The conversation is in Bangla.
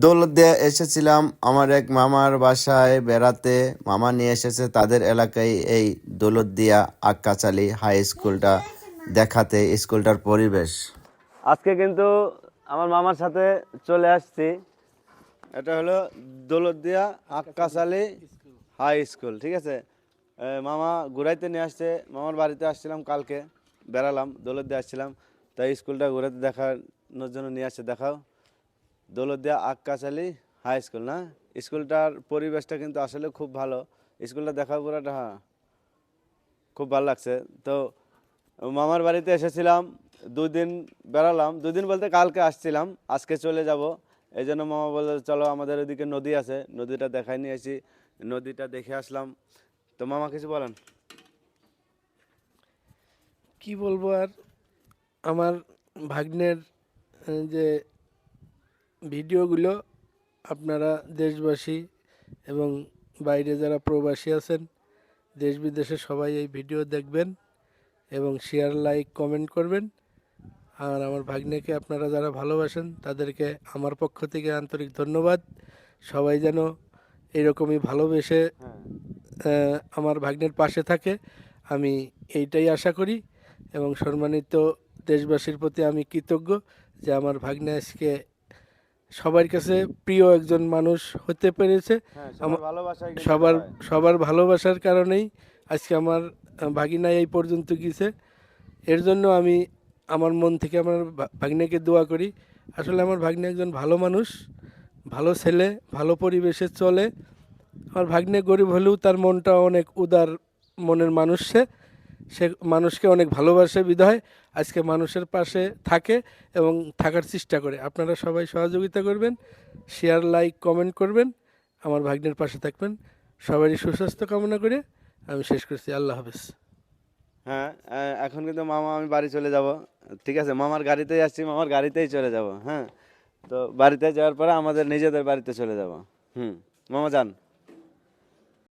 দৌলতদিয়া এসেছিলাম আমার এক মামার বাসায় বেড়াতে। মামা নিয়ে এসেছে তাদের এলাকায় এই দৌলতদিয়া আক্কাচালি হাই স্কুলটা দেখাতে, স্কুলটার পরিবেশ। আজকে কিন্তু আমার মামার সাথে চলে আসছি। এটা হলো দৌলতদিয়া আক্কাচালি হাই স্কুল, ঠিক আছে। মামা ঘুরাইতে নিয়ে আসছে, মামার বাড়িতে আসছিলাম কালকে, বেড়ালাম, দৌলতদিয়া আসছিলাম, তাই স্কুলটা ঘুরাতে দেখানোর জন্য নিয়ে আসছে। দেখাও, দৌলতদিয়া আক্কাচালি হাই স্কুল না? স্কুলটার পরিবেশটা কিন্তু আসলে খুব ভালো। স্কুলটা দেখাও পুরাটা, হ্যাঁ খুব ভালো লাগছে। তো মামার বাড়িতে এসেছিলাম, 2 দিন বেড়ালাম, 2 দিন বলতে কালকে আসছিলাম, আজকে চলে যাব। এই জন্য মামা বললো চলো আমাদের ওদিকে নদী আছে, নদীটা দেখাই নিয়ে আসি, নদীটা দেখে আসলাম। তো মামা কিছু বলেন। কি বলবো আর, আমার ভাগ্নের যে ভিডিওগুলো আপনারা দেশবাসী এবং বাইরে যারা প্রবাসী আছেন, দেশ বিদেশে সবাই এই ভিডিও দেখবেন এবং শেয়ার, লাইক, কমেন্ট করবেন। আর আমার ভাগ্নেকে আপনারা যারা ভালোবাসেন তাদেরকে আমার পক্ষ থেকে আন্তরিক ধন্যবাদ। সবাই যেন এরকমই ভালোবেসে আমার ভাগ্নের পাশে থাকে, আমি এইটাই আশা করি। এবং সম্মানিত দেশবাসীর প্রতি আমি কৃতজ্ঞ যে আমার ভাগ্নে আজকে সবার কাছে প্রিয় একজন মানুষ হতে পেরেছে। হ্যাঁ, সবার ভালোবাসাই কিন্তু এটা সবার হয়। সবার ভালোবাসার কারণেই আজকে আমার ভাগিনা এই পর্যন্ত গিয়েছে। এর জন্য আমি আমার মন থেকে আমার ভাগ্নেকে দোয়া করি। আসলে আমার ভাগ্নে একজন ভালো মানুষ, ভালো ছেলে, ভালো পরিবেশে চলে। আমার ভাগ্নে গরিব হলেও তার মনটা অনেক উদার মনের মানুষ। সে মানুষকে অনেক ভালোবাসে বিধায় আজকে মানুষের পাশে থাকে এবং থাকার চেষ্টা করে। আপনারা সবাই সহযোগিতা করবেন, শেয়ার, লাইক, কমেন্ট করবেন, আমার ভাগ্নের পাশে থাকবেন। সবারই সুস্বাস্থ্য কামনা করে আমি শেষ করছি। আল্লাহ হাফেজ। হ্যাঁ, এখন কিন্তু মামা আমি বাড়ি চলে যাব, ঠিক আছে। মামার গাড়িতেই আসছি, মামার গাড়িতেই চলে যাব। হ্যাঁ, তো বাড়িতে যাওয়ার পরে আমাদের নিজেদের বাড়িতে চলে যাব। মামা যান।